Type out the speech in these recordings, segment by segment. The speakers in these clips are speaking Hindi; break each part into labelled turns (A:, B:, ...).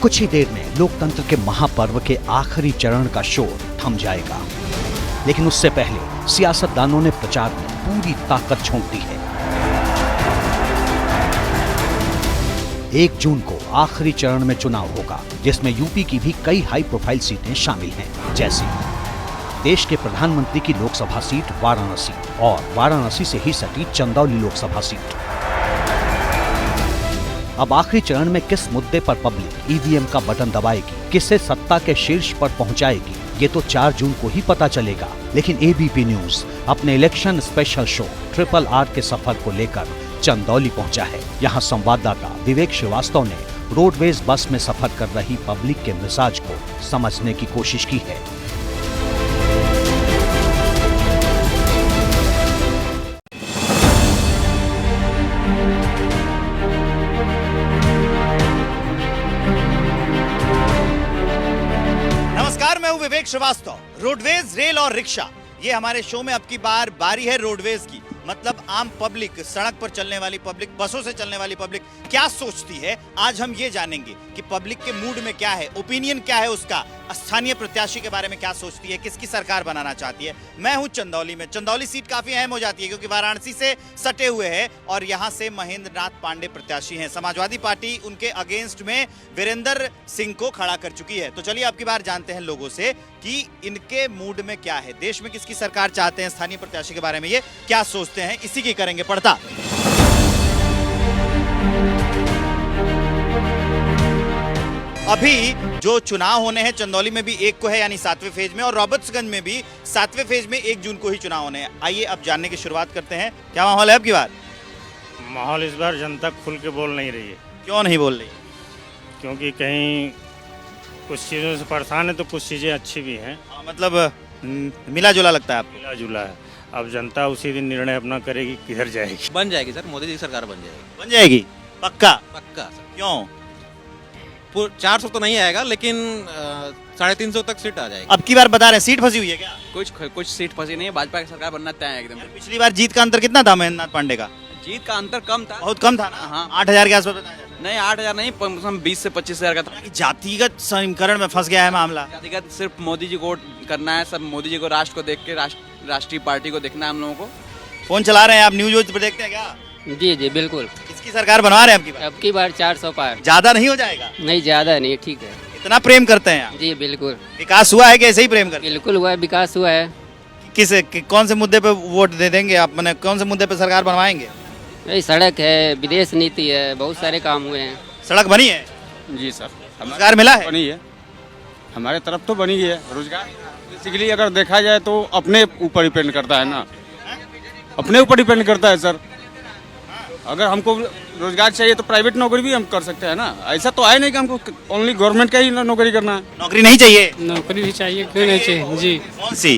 A: कुछ ही देर में लोकतंत्र के महापर्व के आखिरी चरण का शोर थम जाएगा, लेकिन उससे पहले सियासतदानों ने प्रचार में पूरी ताकत झोंक दी है। 1 जून को आखिरी चरण में चुनाव होगा, जिसमें यूपी की भी कई हाई प्रोफाइल सीटें शामिल हैं, जैसे देश के प्रधानमंत्री की लोकसभा सीट वाराणसी और वाराणसी से ही सटी चंदौली लोकसभा सीट। अब आखिरी चरण में किस मुद्दे पर पब्लिक ईवीएम का बटन दबाएगी, किसे सत्ता के शीर्ष पर पहुंचाएगी, ये तो 4 जून को ही पता चलेगा। लेकिन एबीपी न्यूज अपने इलेक्शन स्पेशल शो RRR के सफर को लेकर चंदौली पहुंचा है। यहाँ संवाददाता विवेक श्रीवास्तव ने रोडवेज बस में सफर कर रही पब्लिक के मिजाज को समझने की कोशिश की है।
B: नमस्कार, मैं हूं विवेक श्रीवास्तव। रोडवेज, रेल और रिक्शा, ये हमारे शो में अब की बार बारी है रोडवेज की। मतलब आम पब्लिक, सड़क पर चलने वाली पब्लिक, बसों से चलने वाली पब्लिक क्या सोचती है, आज हम ये जानेंगे कि पब्लिक के मूड में क्या है, ओपिनियन क्या है उसका, स्थानीय प्रत्याशी के बारे में क्या सोचती है, किसकी सरकार बनाना चाहती है। मैं हूं चंदौली में। चंदौली सीट काफी अहम हो जाती है क्योंकि वाराणसी से सटे हुए है और यहां से महेंद्र नाथ पांडे प्रत्याशी हैं। समाजवादी पार्टी उनके अगेंस्ट में वीरेंद्र सिंह को खड़ा कर चुकी है। तो चलिए अब की बार जानते हैं लोगों से कि इनके मूड में क्या है, देश में किसकी सरकार चाहते हैं, स्थानीय प्रत्याशी के बारे में ये क्या सोचते हैं, इसी की करेंगे पड़ताल। अभी जो चुनाव होने हैं चंदौली में भी 1 को है, यानी 7वें फेज में, और रॉबर्ट्सगंज में भी 7वें फेज में 1 जून को ही चुनाव होने हैं। आइए अब जानने की शुरुआत करते हैं, क्या माहौल है अब की बार?
C: माहौल इस बार जनता खुल के बोल नहीं रही है।
B: क्यों नहीं बोल रही?
C: क्योंकि कहीं कुछ चीज़ों से परेशान है तो कुछ चीज़ें अच्छी भी हैं।
B: मतलब मिला जुला लगता है आपको?
C: मिला जुला है। अब जनता उसी दिन निर्णय अपना करेगी किधर जाएगी।
D: बन जाएगी सर, मोदी जी की सरकार बन जाएगी।
B: बन जाएगी पक्का?
D: पक्का सर।
B: क्यों?
D: 400 तो नहीं आएगा, लेकिन 350 तक सीट आ जाएगी।
B: अब की बार बता रहे हैं सीट फंसी हुई है क्या?
D: कुछ सीट फंसी नहीं है, भाजपा की सरकार बनना तय है एकदम।
B: पिछली बार जीत का अंतर कितना था महेंद्र नाथ पांडे का?
D: जीत का अंतर कम था,
B: बहुत कम था ना?
D: हाँ।
B: 8,000 के आसपास बताया जाता है।
D: नहीं 8,000 नहीं, 20 से 25,000 का था।
B: जातिगत समीकरण में फंस गया है मामला।
D: जातिगत सिर्फ मोदी जी को वोट करना है, सब मोदी जी को, राष्ट्र को देख के, राष्ट्रीय पार्टी को देखना है हम लोगों को।
B: फोन चला रहे हैं आप, न्यूज पर देखते हैं क्या?
E: जी जी बिल्कुल।
B: किसकी सरकार बनवा रहे हैं आपकी बार?
E: अब की बार 400 पार।
B: ज्यादा नहीं हो जाएगा?
E: नहीं ज्यादा नहीं, ठीक है।
B: इतना प्रेम करते हैं आप?
E: जी बिल्कुल।
B: विकास हुआ है कि ऐसे ही प्रेम करते हैं?
E: बिल्कुल हुआ है, विकास हुआ है।
B: कौन से मुद्दे पे वोट दे देंगे आप, मैंने कौन से मुद्दे पे सरकार बनवाएंगे?
E: यही सड़क है, विदेश नीति है, बहुत सारे काम हुए हैं।
B: सड़क बनी है?
F: जी सर,
B: रोजगार मिला है?
F: बनी है, हमारे तरफ तो बनी है रोजगार। बेसिकली अगर देखा जाए तो अपने ऊपर डिपेंड करता है ना, अपने ऊपर डिपेंड करता है सर। अगर हमको रोजगार चाहिए तो प्राइवेट नौकरी भी हम कर सकते हैं ना। ऐसा तो है नहीं कि हमको ओनली गवर्नमेंट का ही नौकरी करना है।
B: नौकरी नहीं चाहिए?
G: नौकरी भी चाहिए, क्यों नहीं चाहिए जी।
B: कौन सी?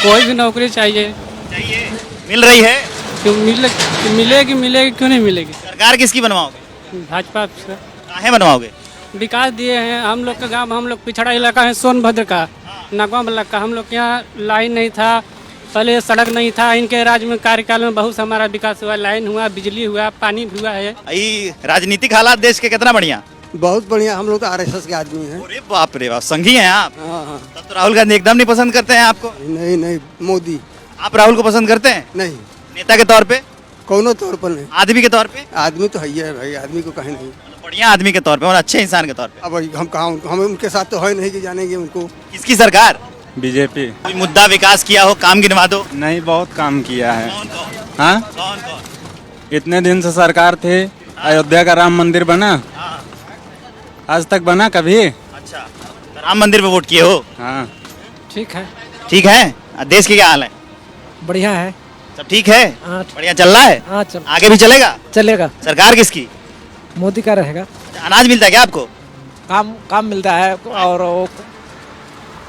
G: कोई भी नौकरी चाहिए।
B: चाहिए। मिल रही है?
G: क्यों मिलेगी क्यों नहीं मिलेगी?
B: सरकार किसकी बनवाओगे?
G: भाजपा से।
B: काहे बनवाओगे?
G: विकास दिए हैं हम लोग का गांव, हम लोग पिछड़ा इलाका है सोनभद्र का, नगवा ब्लॉक का। हम लोग के यहाँ लाइन नहीं था, पहले सड़क नहीं था। इनके राज्य में कार्यकाल में बहुत हमारा विकास हुआ, लाइन हुआ, बिजली हुआ, पानी भी हुआ है।
B: राजनीतिक हालात देश के कितना बढ़िया?
H: बहुत बढ़िया। हम लोग तो RSS के आदमी हैं।
B: अरे बाप रे बाप, संघी हैं आप?
H: हाँ।
B: तब तो राहुल गांधी एकदम नहीं पसंद करते हैं आपको?
H: नहीं, मोदी।
B: आप राहुल को पसंद करते हैं?
H: नहीं।
B: नेता के तौर पे?
H: कोनो तौर पर नहीं।
B: आदमी के तौर पे?
H: आदमी तो है भाई, आदमी को कहीं नहीं।
B: बढ़िया आदमी के तौर पे और अच्छे इंसान के तौर पे।
H: अब हम कहाँ, हम उनके साथ तो है नहीं कि जानेंगे उनको।
B: किसकी सरकार?
F: बीजेपी।
B: कोई मुद्दा विकास किया हो, काम गिनवा दो।
F: नहीं, बहुत काम किया है।
B: कौन?
F: हाँ,
B: कौन?
F: इतने दिन से सरकार थे, अयोध्या का राम मंदिर बना, आज तक बना कभी?
B: अच्छा, तो राम मंदिर पे वोट किए हो?
F: हाँ।
G: ठीक है।
B: ठीक है। देश की क्या हाल है?
G: बढ़िया है,
B: सब ठीक है?
G: हाँ।
B: बढ़िया चल रहा है?
G: हाँ चल,
B: आगे भी चलेगा?
G: चलेगा।
B: सरकार किसकी?
G: मोदी का रहेगा।
B: अनाज मिलता है क्या आपको?
G: काम मिलता है, और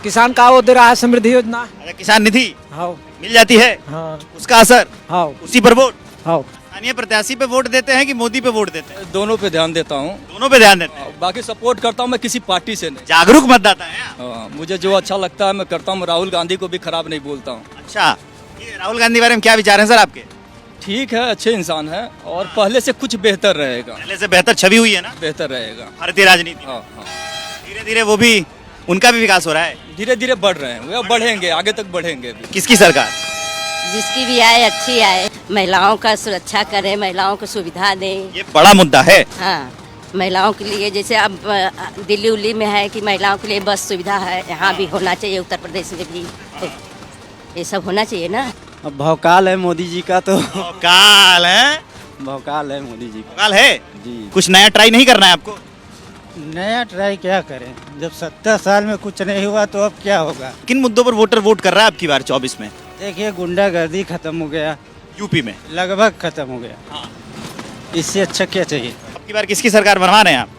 G: किसान का वो दे रहा है समृद्धि योजना।
B: अच्छा, किसान निधि
G: हाँ
B: मिल जाती है?
G: हाँ
B: उसका असर
G: हाँ
B: उसी पर वोट?
G: हाँ।
B: स्थानीय प्रत्याशी पे वोट देते हैं कि मोदी पे वोट देते हैं?
I: दोनों पे ध्यान देता हूँ।
B: दोनों पे ध्यान देते हैं।
I: बाकी सपोर्ट करता हूँ मैं किसी पार्टी से नहीं।
B: जागरूक मतदाता है आप?
I: हाँ, मुझे जो अच्छा लगता है मैं करता हूँ। राहुल गांधी को भी खराब नहीं बोलता हूँ।
B: अच्छा, ये राहुल गांधी बारे में क्या विचार है सर आपके?
I: ठीक है, अच्छे इंसान है और पहले से कुछ बेहतर रहेगा।
B: पहले से बेहतर छवि हुई है ना?
I: बेहतर रहेगा।
B: भारतीय राजनीति।
I: हाँ हाँ।
B: धीरे वो भी, उनका भी विकास हो रहा है।
I: धीरे धीरे बढ़ रहे हैं, वो बढ़ेंगे, आगे तक बढ़ेंगे भी।
B: किसकी सरकार?
J: जिसकी भी आए अच्छी आए, महिलाओं का सुरक्षा करें, महिलाओं को सुविधा दें।
B: ये बड़ा मुद्दा है।
J: हाँ, महिलाओं के लिए जैसे अब दिल्ली उल्ली में है कि महिलाओं के लिए बस सुविधा है, यहाँ भी होना चाहिए, उत्तर प्रदेश में भी ये सब होना चाहिए ना।
K: अब भौकाल है मोदी जी का, तो
B: काल है,
K: भौकाल है मोदी जी का
B: काल है
K: जी।
B: कुछ नया ट्राई नहीं करना है आपको?
K: नया ट्राई क्या करें, जब 70 साल में कुछ नहीं हुआ तो अब क्या होगा।
B: किन मुद्दों पर वोटर वोट कर रहा है आपकी बार 24 में?
K: देखिए, गुंडागर्दी खत्म हो गया,
B: यूपी में
K: लगभग खत्म हो गया।
B: हाँ।
K: इससे अच्छा क्या चाहिए।
B: आपकी बार किसकी सरकार बनवा रहे हैं आप?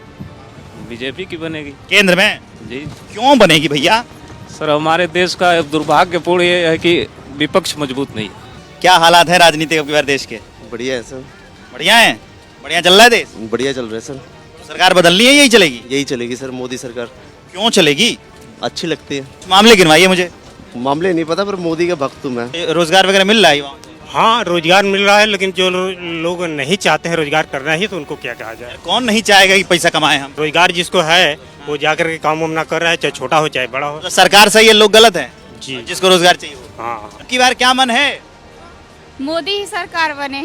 C: बीजेपी की बनेगी
B: केंद्र में?
C: जी।
B: क्यों बनेगी भैया?
C: सर, हमारे देश का दुर्भाग्यपूर्ण ये है कि विपक्ष मजबूत नहीं है।
B: क्या हालात है राजनीतिक आपकी बार देश के?
L: बढ़िया है सर।
B: बढ़िया है, बढ़िया चल रहा है देश?
L: बढ़िया चल रहा है सर।
B: सरकार बदलनी है, यही चलेगी?
L: यही चलेगी सर, मोदी सरकार।
B: क्यों चलेगी?
L: अच्छी लगती है।
B: मामले गिनवाइए मुझे।
L: मामले नहीं पता, पर मोदी का भक्त हूं मैं।
B: रोजगार वगैरह मिल रहा है वहाँ?
C: हाँ, रोजगार मिल रहा है, लेकिन जो लोग नहीं चाहते हैं रोजगार करना ही, तो उनको क्या कहा जाए।
B: कौन नहीं चाहेगा कि पैसा कमाए हम?
C: रोजगार जिसको है वो जाकर के काम वाम ना कर रहा है, चाहे छोटा हो चाहे बड़ा हो।
B: तो सरकार सही है, लोग गलत हैं
C: जी।
B: जिसको रोजगार चाहिए हो।
C: हाँ।
B: आपकी बार क्या मन है?
M: मोदी ही सरकार बने।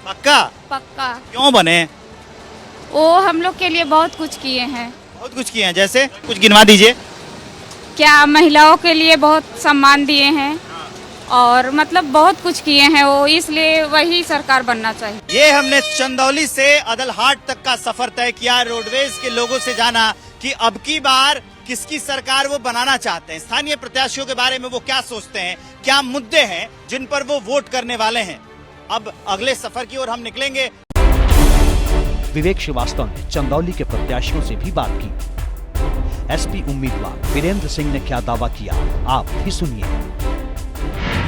B: पक्का?
M: पक्का।
B: क्यों बने?
M: वो हम लोग के लिए बहुत कुछ किए हैं।
B: बहुत कुछ किए हैं, जैसे कुछ गिनवा दीजिए।
M: क्या महिलाओं के लिए बहुत सम्मान दिए हैं और मतलब बहुत कुछ किए हैं वो, इसलिए वही सरकार बनना चाहिए।
B: ये हमने चंदौली से अदलहाट तक का सफर तय किया, रोडवेज के लोगों से जाना कि अब की बार किसकी सरकार वो बनाना चाहते हैं, स्थानीय प्रत्याशियों के बारे में वो क्या सोचते हैं, क्या मुद्दे हैं जिन पर वो वोट करने वाले हैं। अब अगले सफर की ओर हम निकलेंगे।
A: विवेक श्रीवास्तव ने चंदौली के प्रत्याशियों से भी बात की। एसपी उम्मीदवार वीरेंद्र सिंह ने क्या दावा किया, आप भी सुनिए।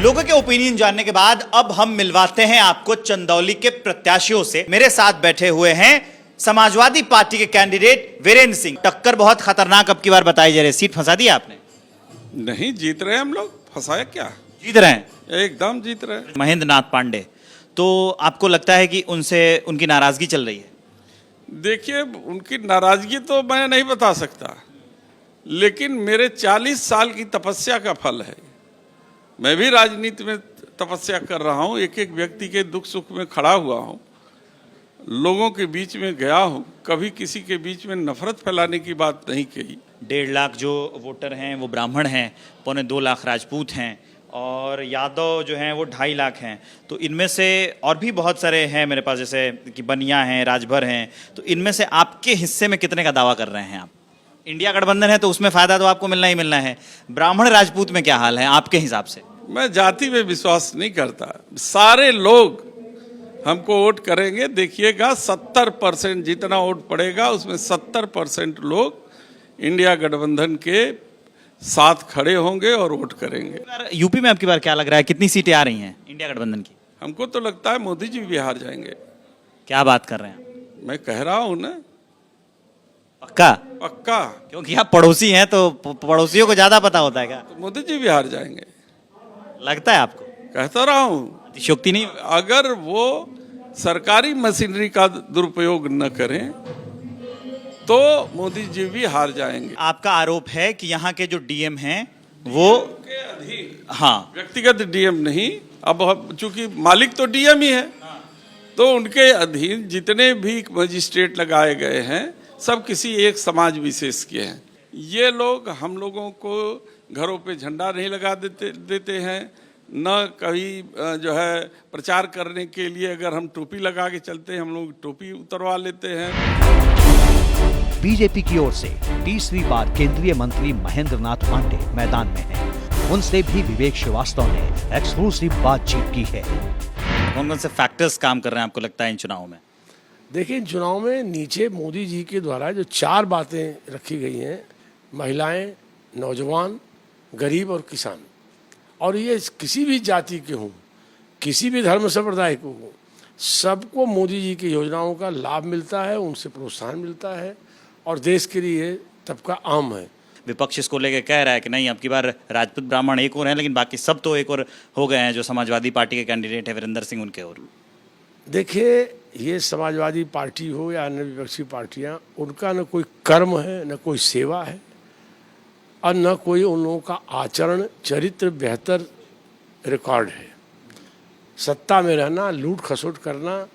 B: लोगों के ओपिनियन जानने के बाद अब हम मिलवाते हैं आपको चंदौली के प्रत्याशियों से। मेरे साथ बैठे हुए हैं समाजवादी पार्टी के कैंडिडेट वीरेंद्र सिंह। टक्कर बहुत खतरनाक अब की बार बताई जा रही है। सीट फंसा दी आपने?
F: नहीं, जीत रहे हैं हम लोग। फंसाया क्या?
B: जीत रहे हैं,
F: एकदम जीत रहे हैं।
B: महेंद्र नाथ पांडे, तो आपको लगता है कि उनसे उनकी नाराजगी चल रही है?
F: देखिए, उनकी नाराजगी तो मैं नहीं बता सकता, लेकिन मेरे 40 साल की तपस्या का फल है। मैं भी राजनीति में तपस्या कर रहा हूँ, एक एक व्यक्ति के दुख सुख में खड़ा हुआ हूँ, लोगों के बीच में गया हूँ, कभी किसी के बीच में नफरत फैलाने की बात नहीं कही।
B: 1.5 लाख जो वोटर हैं वो ब्राह्मण हैं, 2.25 लाख राजपूत हैं और यादव जो हैं वो 2.5 लाख हैं। तो इनमें से और भी बहुत सारे हैं मेरे पास, जैसे कि बनिया हैं, राजभर हैं। तो इनमें से आपके हिस्से में कितने का दावा कर रहे हैं आप? इंडिया गठबंधन है तो उसमें फ़ायदा तो आपको मिलना ही मिलना है। ब्राह्मण राजपूत में क्या हाल है आपके हिसाब से?
F: मैं जाति में विश्वास नहीं करता। सारे लोग हमको वोट करेंगे, देखिएगा 70% जितना वोट पड़ेगा उसमें 70% लोग इंडिया गठबंधन के साथ खड़े होंगे और वोट करेंगे।
B: यूपी में आपकी बार क्या लग रहा है, कितनी सीटें आ रही हैं इंडिया गठबंधन की?
F: हमको तो लगता है मोदी जी भी हार जाएंगे।
B: क्या बात कर रहे हैं?
F: मैं कह रहा हूं ना।
B: पक्का?
F: पक्का।
B: क्योंकि आप पड़ोसी हैं तो पड़ोसियों को ज्यादा पता होता है क्या?
F: तो मोदी जी भी हार जाएंगे
B: लगता है आपको?
F: कहता रहा हूं,
B: अतिशयोक्ति नहीं?
F: अगर वो सरकारी मशीनरी का दुरुपयोग न करें तो मोदी जी भी हार जाएंगे।
B: आपका आरोप है कि यहाँ के जो डीएम हैं वो हाँ,
F: व्यक्तिगत डीएम नहीं, अब चूंकि मालिक तो डीएम ही है, तो उनके अधीन जितने भी मजिस्ट्रेट लगाए गए हैं सब किसी एक समाज विशेष के हैं। ये लोग हम लोगों को घरों पे झंडा नहीं लगा देते हैं, न कभी जो है प्रचार करने के लिए अगर हम टोपी लगा के चलते हैं हम लोग टोपी उतरवा लेते हैं।
A: बीजेपी की ओर से तीसरी बार केंद्रीय मंत्री महेंद्र नाथ पांडे मैदान में हैं। उनसे भी विवेक श्रीवास्तव ने एक्सक्लूसिव बातचीत की है।
B: कौन कौन से फैक्टर्स काम कर रहे हैं आपको लगता है इन चुनाव में?
N: देखिए, इन चुनाव में नीचे मोदी जी के द्वारा जो 4 बातें रखी गई हैं, महिलाएं, नौजवान, गरीब और किसान, और ये किसी भी जाति के हों, किसी भी धर्म संप्रदाय को हों, सबको मोदी जी की योजनाओं का लाभ मिलता है, उनसे प्रोत्साहन मिलता है और देश के लिए तबका आम है।
B: विपक्ष इसको लेके कह रहा है कि नहीं, अब की बार राजपूत ब्राह्मण एक और हैं, लेकिन बाकी सब तो एक और हो गए हैं। जो समाजवादी पार्टी के कैंडिडेट है वीरेंद्र सिंह, उनके और।
N: देखिए, ये समाजवादी पार्टी हो या अन्य विपक्षी पार्टियां, उनका न कोई कर्म है न कोई सेवा है। और न कोई उन लोगों का आचरण चरित्र बेहतर रिकॉर्ड है। सत्ता में रहना, लूट खसोट करना,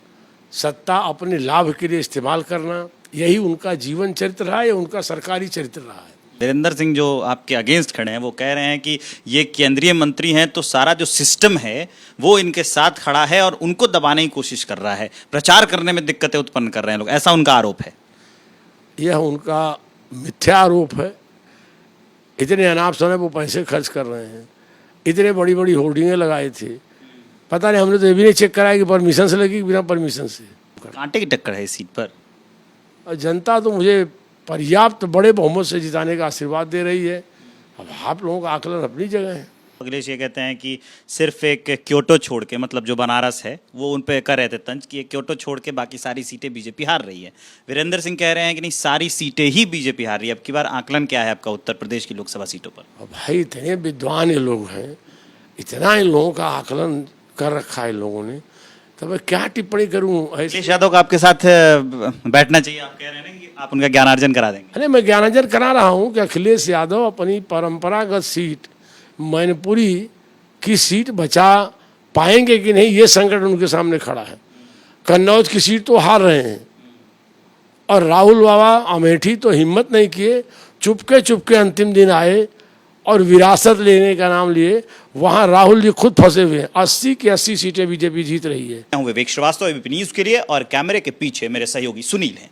N: सत्ता अपने लाभ के लिए इस्तेमाल करना, यही उनका जीवन चरित्र रहा है, उनका सरकारी चरित्र रहा है।
B: वीरेंद्र सिंह जो आपके अगेंस्ट खड़े हैं वो कह रहे हैं कि ये केंद्रीय मंत्री हैं तो सारा जो सिस्टम है वो इनके साथ खड़ा है और उनको दबाने की कोशिश कर रहा है, प्रचार करने में दिक्कतें उत्पन्न कर रहे हैं लोग, ऐसा उनका आरोप है।
N: यह उनका मिथ्या आरोप है। इतने अनाप शनाप वो पैसे खर्च कर रहे हैं, इतने बड़ी बड़ी होर्डिंगें लगाए थे, पता नहीं, हमने तो ये भी नहीं चेक कराया कि परमिशन से लगी कि बिना परमिशन से।
B: कांटे की टक्कर है इस सीट पर
N: और जनता तो मुझे पर्याप्त बड़े बहुमत से जिताने का आशीर्वाद दे रही है। अब आप लोगों का आकलन अपनी जगह है।
B: अखिलेश ये कहते हैं कि सिर्फ एक क्योटो छोड़ के, मतलब जो बनारस है वो उन पे कर रहे थे तंज कि क्योटो छोड़ के बाकी सारी सीटें बीजेपी हार रही है। वीरेंद्र सिंह कह रहे हैं कि नहीं, सारी सीटें ही बीजेपी हार रही है। अब की बार आकलन क्या है आपका उत्तर प्रदेश की लोकसभा सीटों पर?
N: अब भाई इतने विद्वान ये लोग हैं, इतना इन लोगों का आकलन कर रखा है इन लोगों ने, तो मैं क्या टिप्पणी करूं।
B: अखिलेश यादव को आपके साथ बैठना चाहिए, आप कह रहे हैं कि आप उनका ज्ञानार्जन करा देंगे।
N: अरे मैं ज्ञानार्जन करा रहा हूं कि अखिलेश यादव अपनी परंपरागत सीट मैनपुरी की सीट बचा पाएंगे कि नहीं, ये संकट उनके सामने खड़ा है। कन्नौज की सीट तो हार रहे हैं और राहुल बाबा अमेठी तो हिम्मत नहीं किए, चुपके चुपके अंतिम दिन आए और विरासत लेने का नाम लिए। वहां राहुल जी खुद फंसे हुए हैं। 80 की 80 सीटें बीजेपी जीत रही है।
B: विवेक श्रीवास्तव, एबीपी न्यूज के लिए, और कैमरे के पीछे मेरे सहयोगी सुनील हैं।